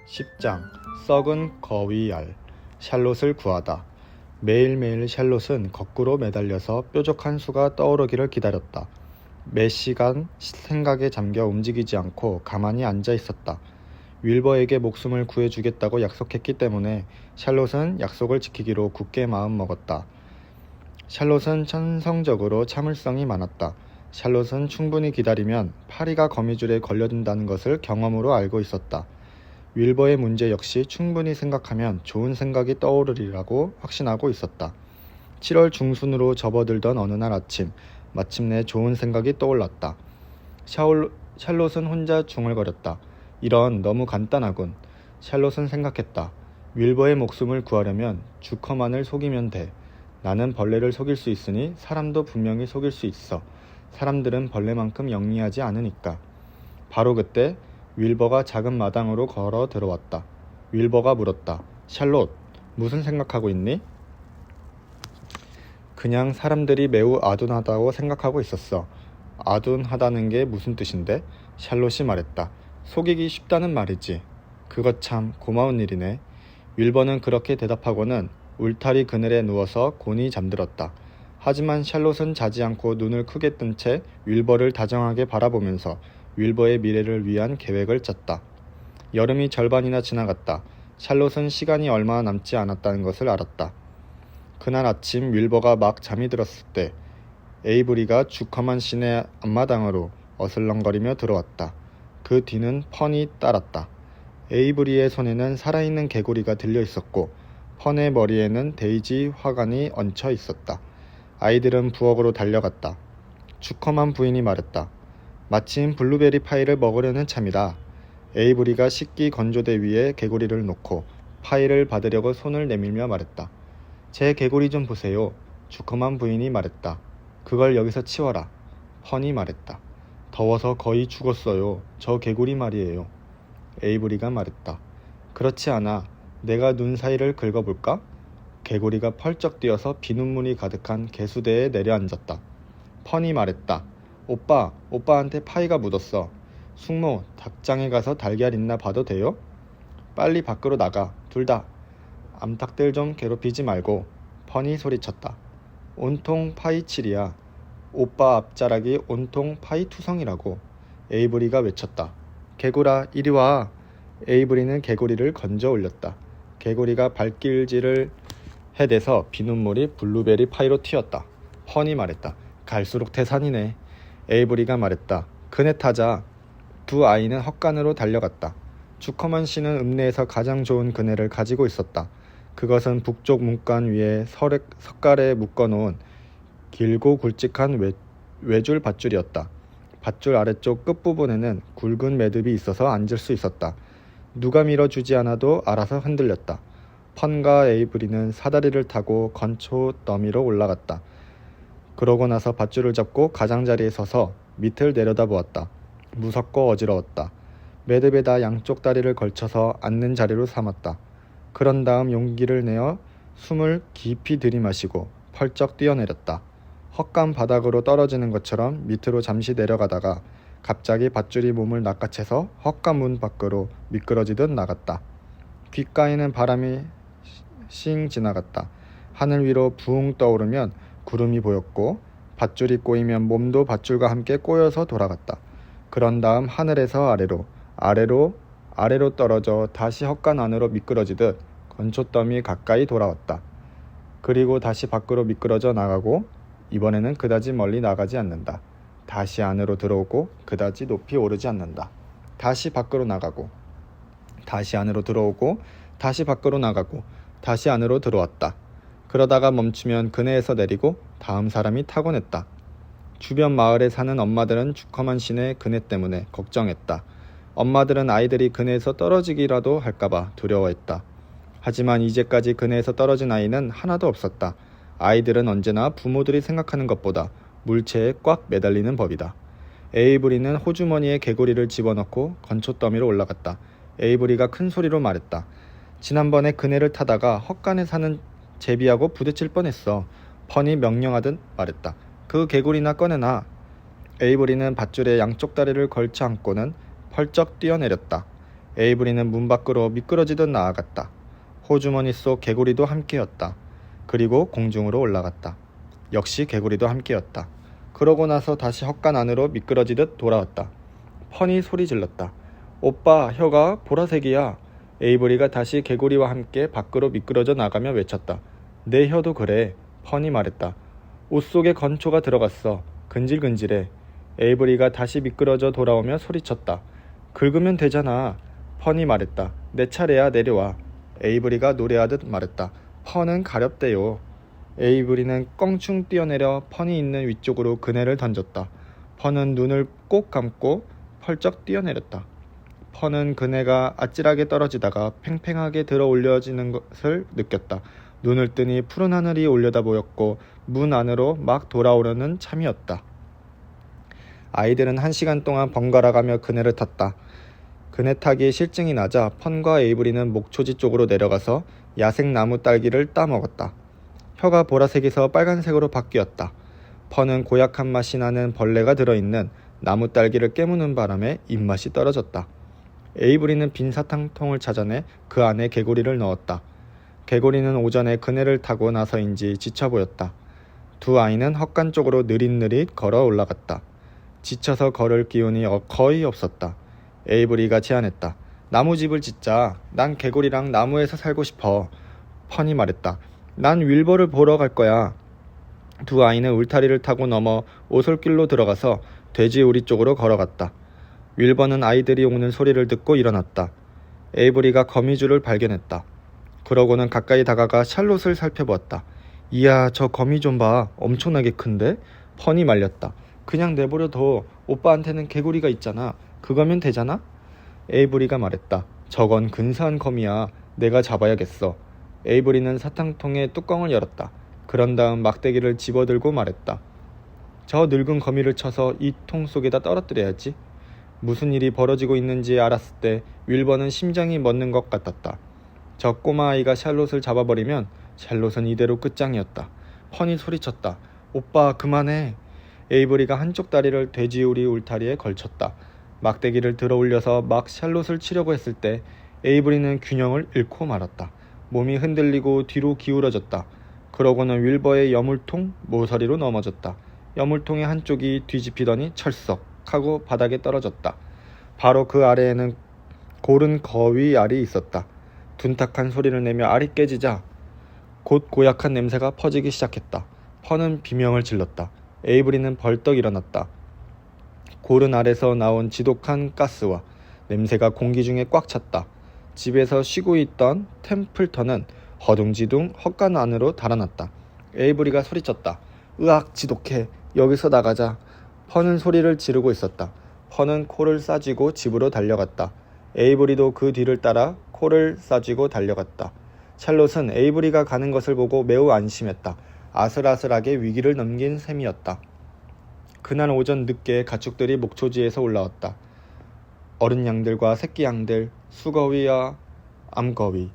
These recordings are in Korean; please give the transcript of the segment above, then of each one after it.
10장 썩은 거위알 샬롯을 구하다. 매일매일 샬롯은 거꾸로 매달려서 뾰족한 수가 떠오르기를 기다렸다. 매 시간 생각에 잠겨 움직이지 않고 가만히 앉아 있었다. 윌버에게 목숨을 구해주겠다고 약속했기 때문에 샬롯은 약속을 지키기로 굳게 마음먹었다. 샬롯은 천성적으로 참을성이 많았다. 샬롯은 충분히 기다리면 파리가 거미줄에 걸려든다는 것을 경험으로 알고 있었다. 윌버의 문제 역시 충분히 생각하면 좋은 생각이 떠오르리라고 확신하고 있었다. 7월 중순으로 접어들던 어느 날 아침, 마침내 좋은 생각이 떠올랐다. 샬롯은 혼자 중얼거렸다. 이런, 너무 간단하군. 샬롯은 생각했다. 윌버의 목숨을 구하려면 주커만을 속이면 돼. 나는 벌레를 속일 수 있으니 사람도 분명히 속일 수 있어. 사람들은 벌레만큼 영리하지 않으니까. 바로 그때 윌버가 작은 마당으로 걸어 들어왔다. 윌버가 물었다. 샬롯, 무슨 생각하고 있니? 그냥 사람들이 매우 아둔하다고 생각하고 있었어. 아둔하다는 게 무슨 뜻인데? 샬롯이 말했다. 속이기 쉽다는 말이지. 그것 참 고마운 일이네. 윌버는 그렇게 대답하고는 울타리 그늘에 누워서 곤히 잠들었다. 하지만 샬롯은 자지 않고 눈을 크게 뜬 채 윌버를 다정하게 바라보면서 윌버의 미래를 위한 계획을 짰다. 여름이 절반이나 지나갔다. 샬롯은 시간이 얼마 남지 않았다는 것을 알았다. 그날 아침 윌버가 막 잠이 들었을 때 에이브리가 주커만 씨네 앞마당으로 어슬렁거리며 들어왔다. 그 뒤는 펀이 따랐다. 에이브리의 손에는 살아있는 개구리가 들려 있었고 펀의 머리에는 데이지 화관이 얹혀 있었다. 아이들은 부엌으로 달려갔다. 주커만 부인이 말했다. 마침 블루베리 파이를 먹으려는 참이다. 에이브리가 식기 건조대 위에 개구리를 놓고 파이를 받으려고 손을 내밀며 말했다. 제 개구리 좀 보세요. 주커만 부인이 말했다. 그걸 여기서 치워라. 펀이 말했다. 더워서 거의 죽었어요. 저 개구리 말이에요. 에이브리가 말했다. 그렇지 않아. 내가 눈 사이를 긁어볼까? 개구리가 펄쩍 뛰어서 비눗물이 가득한 개수대에 내려앉았다. 펀이 말했다. 오빠한테 파이가 묻었어. 숙모, 닭장에 가서 달걀 있나 봐도 돼요? 빨리 밖으로 나가. 둘 다. 암탉들 좀 괴롭히지 말고. 펀이 소리쳤다. 온통 파이칠이야. 오빠 앞자락이 온통 파이투성이라고. 에이브리가 외쳤다. 개구라, 이리 와. 에이브리는 개구리를 건져 올렸다. 개구리가 발길질을 해대서 비눗물이 블루베리 파이로 튀었다. 펀이 말했다. 갈수록 태산이네. 에이브리가 말했다. 그네 타자. 두 아이는 헛간으로 달려갔다. 주커만 씨는 읍내에서 가장 좋은 그네를 가지고 있었다. 그것은 북쪽 문간 위에 석갈에 묶어놓은 길고 굵직한 외줄 밧줄이었다. 밧줄 아래쪽 끝부분에는 굵은 매듭이 있어서 앉을 수 있었다. 누가 밀어주지 않아도 알아서 흔들렸다. 펀과 에이브리는 사다리를 타고 건초 더미로 올라갔다. 그러고 나서 밧줄을 잡고 가장자리에 서서 밑을 내려다보았다. 무섭고 어지러웠다. 매듭에다 양쪽 다리를 걸쳐서 앉는 자리로 삼았다. 그런 다음 용기를 내어 숨을 깊이 들이마시고 펄쩍 뛰어내렸다. 헛간 바닥으로 떨어지는 것처럼 밑으로 잠시 내려가다가 갑자기 밧줄이 몸을 낚아채서 헛간 문 밖으로 미끄러지듯 나갔다. 귓가에는 바람이 싱 지나갔다. 하늘 위로 붕 떠오르면 구름이 보였고 밧줄이 꼬이면 몸도 밧줄과 함께 꼬여서 돌아갔다. 그런 다음 하늘에서 아래로 떨어져 다시 헛간 안으로 미끄러지듯 건초더미 가까이 돌아왔다. 그리고 다시 밖으로 미끄러져 나가고 이번에는 그다지 멀리 나가지 않는다. 다시 안으로 들어오고 그다지 높이 오르지 않는다. 다시 밖으로 나가고 다시 안으로 들어오고 다시 밖으로 나가고 다시 안으로 들어왔다. 그러다가 멈추면 그네에서 내리고 다음 사람이 타고 냈다. 주변 마을에 사는 엄마들은 주커만 씨네 그네 때문에 걱정했다. 엄마들은 아이들이 그네에서 떨어지기라도 할까봐 두려워했다. 하지만 이제까지 그네에서 떨어진 아이는 하나도 없었다. 아이들은 언제나 부모들이 생각하는 것보다 물체에 꽉 매달리는 법이다. 에이브리는 호주머니에 개구리를 집어넣고 건초더미로 올라갔다. 에이브리가 큰 소리로 말했다. 지난번에 그네를 타다가 헛간에 사는 제비하고 부딪힐 뻔했어. 펀이 명령하듯 말했다. 그 개구리나 꺼내놔. 에이브리는 밧줄에 양쪽 다리를 걸쳐 안고는 펄쩍 뛰어내렸다. 에이브리는 문 밖으로 미끄러지듯 나아갔다. 호주머니 속 개구리도 함께였다. 그리고 공중으로 올라갔다. 역시 개구리도 함께였다. 그러고 나서 다시 헛간 안으로 미끄러지듯 돌아왔다. 펀이 소리 질렀다. 오빠, 혀가 보라색이야. 에이브리가 다시 개구리와 함께 밖으로 미끄러져 나가며 외쳤다. 내 혀도 그래. 펀이 말했다. 옷 속에 건초가 들어갔어. 근질근질해. 에이브리가 다시 미끄러져 돌아오며 소리쳤다. 긁으면 되잖아. 펀이 말했다. 내 차례야, 내려와. 에이브리가 노래하듯 말했다. 펀은 가렵대요. 에이브리는 껑충 뛰어내려 펀이 있는 위쪽으로 그네를 던졌다. 펀은 눈을 꼭 감고 펄쩍 뛰어내렸다. 펀은 그네가 아찔하게 떨어지다가 팽팽하게 들어 올려지는 것을 느꼈다. 눈을 뜨니 푸른 하늘이 올려다 보였고 문 안으로 막 돌아오려는 참이었다. 아이들은 1시간 동안 번갈아가며 그네를 탔다. 그네 타기에 실증이 나자 펀과 에이브리는 목초지 쪽으로 내려가서 야생 나무 딸기를 따먹었다. 혀가 보라색에서 빨간색으로 바뀌었다. 펀은 고약한 맛이 나는 벌레가 들어있는 나무 딸기를 깨무는 바람에 입맛이 떨어졌다. 에이브리는 빈 사탕통을 찾아내 그 안에 개구리를 넣었다. 개구리는 오전에 그네를 타고 나서인지 지쳐 보였다. 두 아이는 헛간 쪽으로 느릿느릿 걸어 올라갔다. 지쳐서 걸을 기운이 거의 없었다. 에이브리가 제안했다. 나무집을 짓자. 난 개구리랑 나무에서 살고 싶어. 펀이 말했다. 난 윌버를 보러 갈 거야. 두 아이는 울타리를 타고 넘어 오솔길로 들어가서 돼지우리 쪽으로 걸어갔다. 윌버는 아이들이 오는 소리를 듣고 일어났다. 에이브리가 거미줄을 발견했다. 그러고는 가까이 다가가 샬롯을 살펴보았다. 이야, 저 거미 좀 봐. 엄청나게 큰데? 펀이 말렸다. 그냥 내버려둬. 오빠한테는 개구리가 있잖아. 그거면 되잖아? 에이브리가 말했다. 저건 근사한 거미야. 내가 잡아야겠어. 에이브리는 사탕통의 뚜껑을 열었다. 그런 다음 막대기를 집어들고 말했다. 저 늙은 거미를 쳐서 이 통 속에다 떨어뜨려야지. 무슨 일이 벌어지고 있는지 알았을 때 윌버는 심장이 멎는 것 같았다. 저 꼬마아이가 샬롯을 잡아버리면 샬롯은 이대로 끝장이었다. 펀이 소리쳤다. 오빠 그만해. 에이브리가 한쪽 다리를 돼지우리 울타리에 걸쳤다. 막대기를 들어 올려서 막 샬롯을 치려고 했을 때 에이브리는 균형을 잃고 말았다. 몸이 흔들리고 뒤로 기울어졌다. 그러고는 윌버의 여물통 모서리로 넘어졌다. 여물통의 한쪽이 뒤집히더니 철썩 하고 바닥에 떨어졌다. 바로 그 아래에는 고른 거위 알이 있었다. 둔탁한 소리를 내며 알이 깨지자 곧 고약한 냄새가 퍼지기 시작했다. 펀은 비명을 질렀다. 에이브리는 벌떡 일어났다. 고른 알에서 나온 지독한 가스와 냄새가 공기 중에 꽉 찼다. 집에서 쉬고 있던 템플턴은 허둥지둥 헛간 안으로 달아났다. 에이브리가 소리쳤다. 으악, 지독해. 여기서 나가자. 펀은 소리를 지르고 있었다. 펀은 코를 싸쥐고 집으로 달려갔다. 에이브리도 그 뒤를 따라 코를 싸쥐고 달려갔다. 샬롯은 에이브리가 가는 것을 보고 매우 안심했다. 아슬아슬하게 위기를 넘긴 셈이었다. 그날 오전 늦게 가축들이 목초지에서 올라왔다. 어른 양들과 새끼 양들, 수거위와 암거위,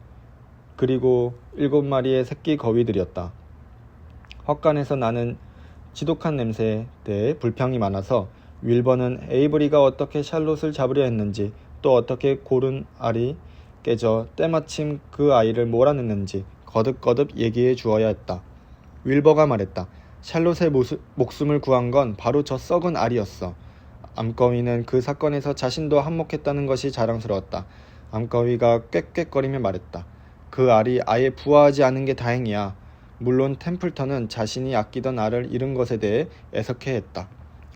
그리고 7마리의 새끼 거위들이었다. 헛간에서 나는 지독한 냄새에 대해 불평이 많아서 윌버는 에이브리가 어떻게 샬롯을 잡으려 했는지 또 어떻게 고른 알이 깨져 때마침 그 아이를 몰아냈는지 거듭거듭 얘기해 주어야 했다. 윌버가 말했다. 샬롯의 목숨을 구한 건 바로 저 썩은 알이었어. 암거위는 그 사건에서 자신도 한몫했다는 것이 자랑스러웠다. 암거위가 꽥꽥거리며 말했다. 그 알이 아예 부화하지 않은 게 다행이야. 물론 템플턴은 자신이 아끼던 알을 잃은 것에 대해 애석해했다.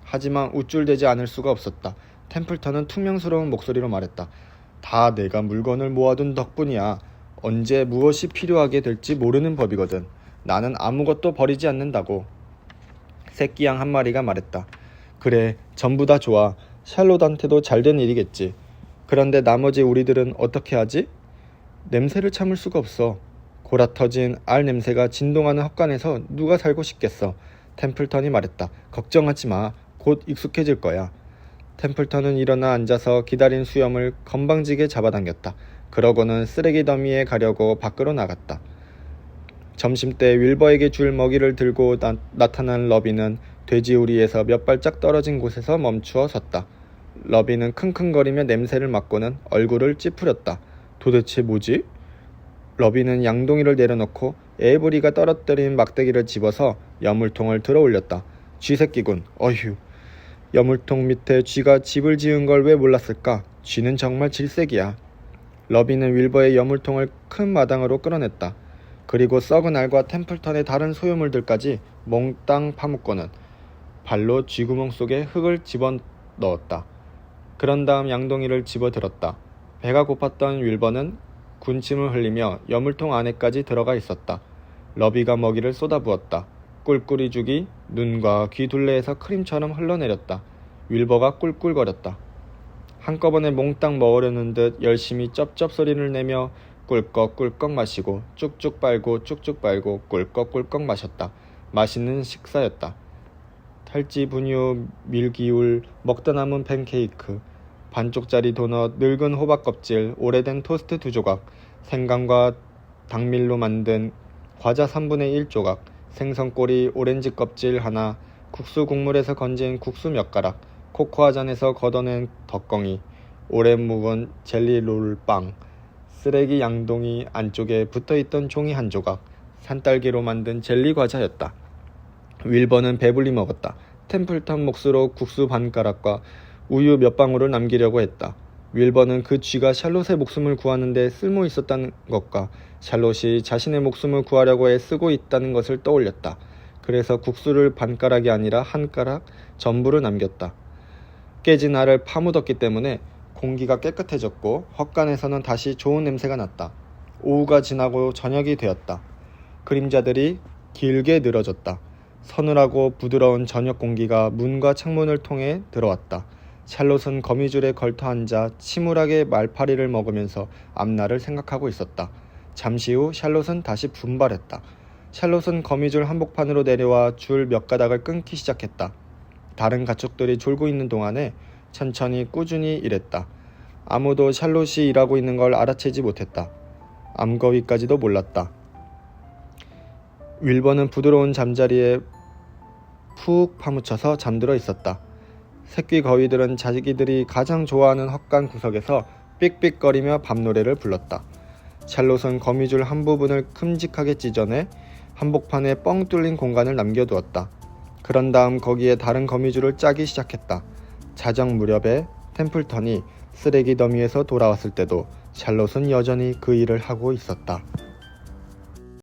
하지만 우쭐대지 않을 수가 없었다. 템플턴은 퉁명스러운 목소리로 말했다. 다 내가 물건을 모아둔 덕분이야. 언제 무엇이 필요하게 될지 모르는 법이거든. 나는 아무것도 버리지 않는다고. 새끼 양 한 마리가 말했다. 그래, 전부 다 좋아. 샬롯한테도 잘된 일이겠지. 그런데 나머지 우리들은 어떻게 하지? 냄새를 참을 수가 없어. 골아터진 알 냄새가 진동하는 헛간에서 누가 살고 싶겠어. 템플턴이 말했다. 걱정하지 마. 곧 익숙해질 거야. 템플턴은 일어나 앉아서 기다린 수염을 건방지게 잡아당겼다. 그러고는 쓰레기 더미에 가려고 밖으로 나갔다. 점심때 윌버에게 줄 먹이를 들고 나타난 러비는 돼지우리에서 몇 발짝 떨어진 곳에서 멈추어 섰다. 러비는 킁킁거리며 냄새를 맡고는 얼굴을 찌푸렸다. 도대체 뭐지? 러비는 양동이를 내려놓고 에이보리가 떨어뜨린 막대기를 집어서 여물통을 들어 올렸다. 쥐새끼군. 어휴. 여물통 밑에 쥐가 집을 지은 걸 왜 몰랐을까? 쥐는 정말 질색이야. 러비는 윌버의 여물통을 큰 마당으로 끌어냈다. 그리고 썩은 알과 템플턴의 다른 소유물들까지 몽땅 파묻고는 발로 쥐구멍 속에 흙을 집어넣었다. 그런 다음 양동이를 집어들었다. 배가 고팠던 윌버는 군침을 흘리며 여물통 안에까지 들어가 있었다. 러비가 먹이를 쏟아부었다. 꿀꿀이 죽이 눈과 귀 둘레에서 크림처럼 흘러내렸다. 윌버가 꿀꿀거렸다. 한꺼번에 몽땅 먹으려는 듯 열심히 쩝쩝 소리를 내며 꿀꺽꿀꺽 마시고 쭉쭉 빨고 쭉쭉 빨고 꿀꺽꿀꺽 마셨다. 맛있는 식사였다. 탈지 분유, 밀기울, 먹다 남은 팬케이크, 반쪽짜리 도넛, 늙은 호박 껍질, 오래된 토스트 2조각, 생강과 당밀로 만든 과자 3분의 1 조각, 생선꼬리, 오렌지 껍질 하나, 국수 국물에서 건진 국수 몇 가락, 코코아잔에서 걷어낸 덕거니, 오래 묵은 젤리 롤빵, 쓰레기 양동이 안쪽에 붙어있던 종이 한 조각, 산딸기로 만든 젤리 과자였다. 윌버는 배불리 먹었다. 템플턴 몫으로 국수 반 가락과 우유 몇 방울을 남기려고 했다. 윌버는 그 쥐가 샬롯의 목숨을 구하는 데 쓸모 있었다는 것과 샬롯이 자신의 목숨을 구하려고 애쓰고 있다는 것을 떠올렸다. 그래서 국수를 반 가락이 아니라 한 가락 전부를 남겼다. 깨진 알을 파묻었기 때문에 공기가 깨끗해졌고 헛간에서는 다시 좋은 냄새가 났다. 오후가 지나고 저녁이 되었다. 그림자들이 길게 늘어졌다. 서늘하고 부드러운 저녁 공기가 문과 창문을 통해 들어왔다. 샬롯은 거미줄에 걸터 앉아 침울하게 말파리를 먹으면서 앞날을 생각하고 있었다. 잠시 후 샬롯은 다시 분발했다. 샬롯은 거미줄 한복판으로 내려와 줄 몇 가닥을 끊기 시작했다. 다른 가축들이 졸고 있는 동안에 천천히 꾸준히 일했다. 아무도 샬롯이 일하고 있는 걸 알아채지 못했다. 암거위까지도 몰랐다. 윌버는 부드러운 잠자리에 푹 파묻혀서 잠들어 있었다. 새끼 거위들은 자기들이 가장 좋아하는 헛간 구석에서 삑삑거리며 밤노래를 불렀다. 샬롯은 거미줄 한 부분을 큼직하게 찢어내 한복판에 뻥 뚫린 공간을 남겨두었다. 그런 다음 거기에 다른 거미줄을 짜기 시작했다. 자정 무렵에 템플턴이 쓰레기 더미에서 돌아왔을 때도 샬롯은 여전히 그 일을 하고 있었다.